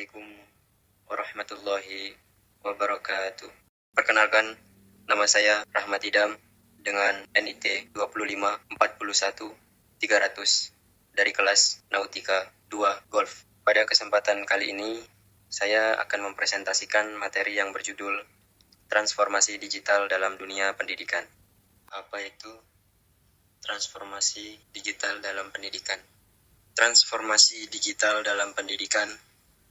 Assalamualaikum warahmatullahi wabarakatuh. Perkenalkan, nama saya Rahmat Idam dengan NIT 2541300 dari kelas Nautika 2 Golf. Pada kesempatan kali ini, saya akan mempresentasikan materi yang berjudul Transformasi Digital dalam Dunia Pendidikan. Apa itu transformasi digital dalam pendidikan? Transformasi digital dalam pendidikan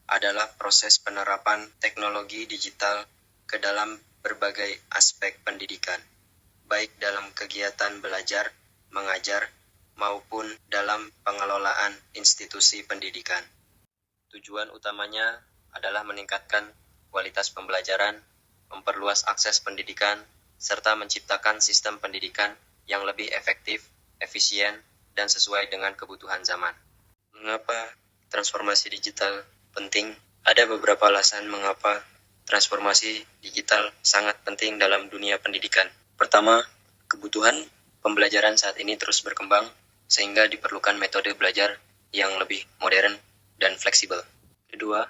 adalah proses penerapan teknologi digital ke dalam berbagai aspek pendidikan, baik dalam kegiatan belajar, mengajar, maupun dalam pengelolaan institusi pendidikan. Tujuan utamanya adalah meningkatkan kualitas pembelajaran, memperluas akses pendidikan, serta menciptakan sistem pendidikan yang lebih efektif, efisien, dan sesuai dengan kebutuhan zaman. Mengapa transformasi digital penting? Ada beberapa alasan mengapa transformasi digital sangat penting dalam dunia pendidikan. Pertama, kebutuhan pembelajaran saat ini terus berkembang, sehingga diperlukan metode belajar yang lebih modern dan fleksibel. Kedua,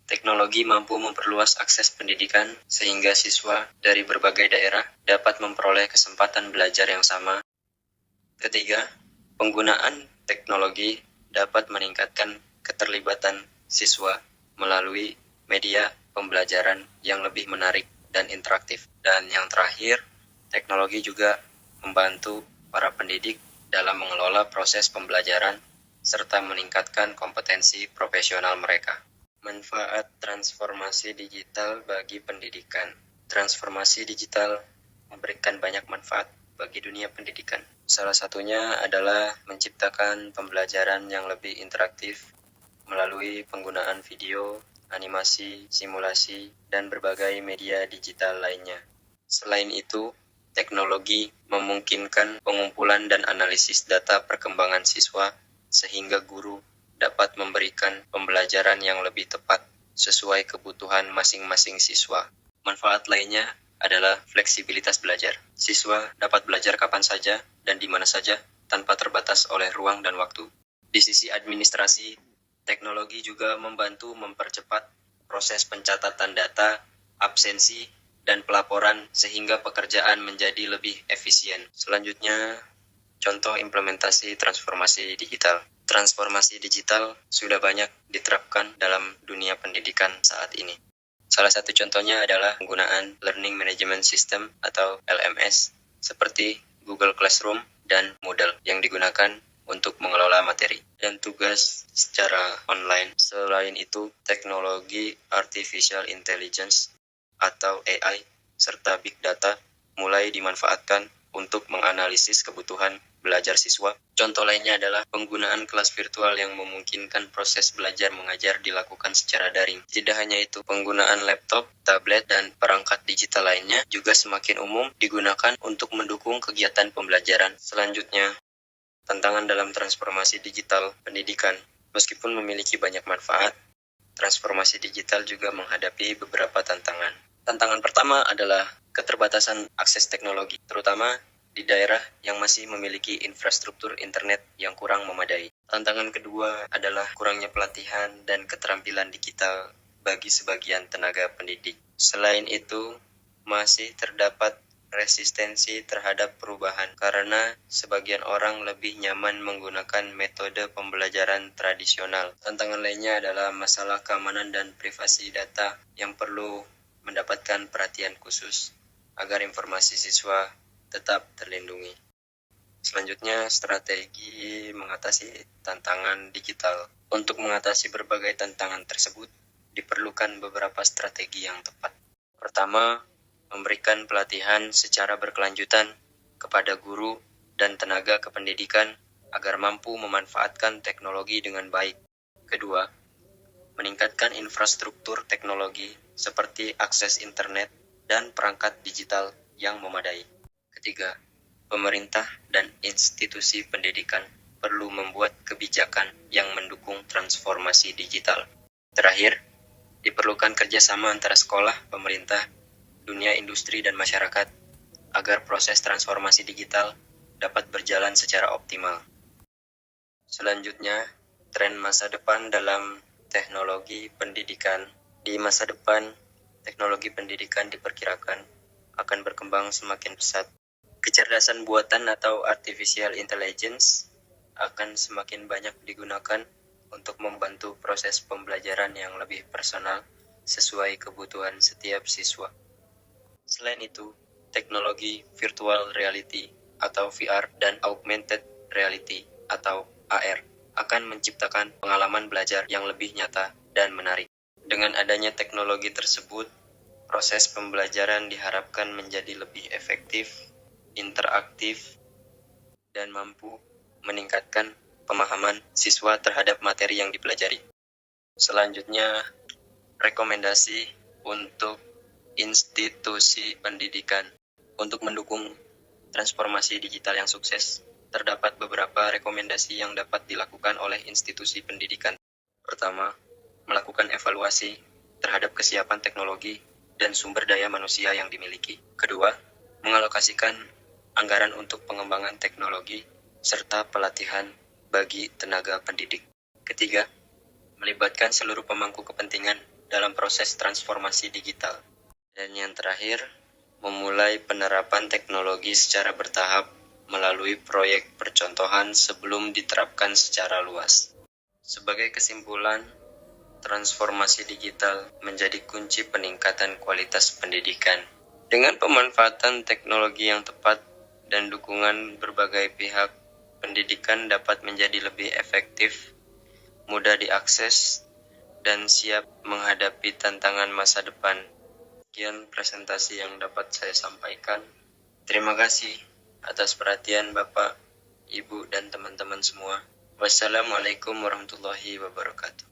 teknologi mampu memperluas akses pendidikan, sehingga siswa dari berbagai daerah dapat memperoleh kesempatan belajar yang sama. Ketiga, penggunaan teknologi dapat meningkatkan keterlibatan siswa melalui media pembelajaran yang lebih menarik dan interaktif. Dan yang terakhir, teknologi juga membantu para pendidik dalam mengelola proses pembelajaran serta meningkatkan kompetensi profesional mereka. Manfaat transformasi digital bagi pendidikan. Transformasi digital memberikan banyak manfaat bagi dunia pendidikan. Salah satunya adalah menciptakan pembelajaran yang lebih interaktif melalui penggunaan video, animasi, simulasi, dan berbagai media digital lainnya. Selain itu, teknologi memungkinkan pengumpulan dan analisis data perkembangan siswa sehingga guru dapat memberikan pembelajaran yang lebih tepat sesuai kebutuhan masing-masing siswa. Manfaat lainnya adalah fleksibilitas belajar. Siswa dapat belajar kapan saja dan di mana saja tanpa terbatas oleh ruang dan waktu. Di sisi administrasi, teknologi juga membantu mempercepat proses pencatatan data, absensi, dan pelaporan sehingga pekerjaan menjadi lebih efisien. Selanjutnya, contoh implementasi transformasi digital. Transformasi digital sudah banyak diterapkan dalam dunia pendidikan saat ini. Salah satu contohnya adalah penggunaan Learning Management System atau LMS seperti Google Classroom dan Moodle yang digunakan untuk mengelola materi dan tugas secara online. Selain itu, teknologi Artificial Intelligence atau AI serta Big Data mulai dimanfaatkan untuk menganalisis kebutuhan belajar siswa. Contoh lainnya adalah penggunaan kelas virtual yang memungkinkan proses belajar mengajar dilakukan secara daring. Tidak hanya itu, penggunaan laptop, tablet, dan perangkat digital lainnya juga semakin umum digunakan untuk mendukung kegiatan pembelajaran. Selanjutnya, tantangan dalam transformasi digital pendidikan. Meskipun memiliki banyak manfaat, transformasi digital juga menghadapi beberapa tantangan. Tantangan pertama adalah keterbatasan akses teknologi, terutama di daerah yang masih memiliki infrastruktur internet yang kurang memadai. Tantangan kedua adalah kurangnya pelatihan dan keterampilan digital bagi sebagian tenaga pendidik. Selain itu, masih terdapat resistensi terhadap perubahan karena sebagian orang lebih nyaman menggunakan metode pembelajaran tradisional. Tantangan lainnya adalah masalah keamanan dan privasi data yang perlu mendapatkan perhatian khusus agar informasi siswa tetap terlindungi. Selanjutnya, strategi mengatasi tantangan digital. Untuk mengatasi berbagai tantangan tersebut, diperlukan beberapa strategi yang tepat. Pertama, memberikan pelatihan secara berkelanjutan kepada guru dan tenaga kependidikan agar mampu memanfaatkan teknologi dengan baik. Kedua, meningkatkan infrastruktur teknologi seperti akses internet dan perangkat digital yang memadai. Ketiga, pemerintah dan institusi pendidikan perlu membuat kebijakan yang mendukung transformasi digital. Terakhir, diperlukan kerjasama antara sekolah, pemerintah, dunia industri, dan masyarakat agar proses transformasi digital dapat berjalan secara optimal. Selanjutnya, tren masa depan dalam teknologi pendidikan. Di masa depan, teknologi pendidikan diperkirakan akan berkembang semakin pesat. Kecerdasan buatan atau artificial intelligence akan semakin banyak digunakan untuk membantu proses pembelajaran yang lebih personal sesuai kebutuhan setiap siswa. Selain itu, teknologi virtual reality atau VR dan augmented reality atau AR akan menciptakan pengalaman belajar yang lebih nyata dan menarik. Dengan adanya teknologi tersebut, proses pembelajaran diharapkan menjadi lebih efektif, interaktif, dan mampu meningkatkan pemahaman siswa terhadap materi yang dipelajari. Selanjutnya, rekomendasi untuk institusi pendidikan. Untuk mendukung transformasi digital yang sukses, terdapat beberapa rekomendasi yang dapat dilakukan oleh institusi pendidikan. Pertama, melakukan evaluasi terhadap kesiapan teknologi dan sumber daya manusia yang dimiliki. Kedua, mengalokasikan anggaran untuk pengembangan teknologi serta pelatihan bagi tenaga pendidik. Ketiga, melibatkan seluruh pemangku kepentingan dalam proses transformasi digital. Dan yang terakhir, memulai penerapan teknologi secara bertahap melalui proyek percontohan sebelum diterapkan secara luas. Sebagai kesimpulan, transformasi digital menjadi kunci peningkatan kualitas pendidikan. Dengan pemanfaatan teknologi yang tepat dan dukungan berbagai pihak, pendidikan dapat menjadi lebih efektif, mudah diakses, dan siap menghadapi tantangan masa depan. Sekian presentasi yang dapat saya sampaikan. Terima kasih atas perhatian Bapak, Ibu, dan teman-teman semua. Wassalamualaikum warahmatullahi wabarakatuh.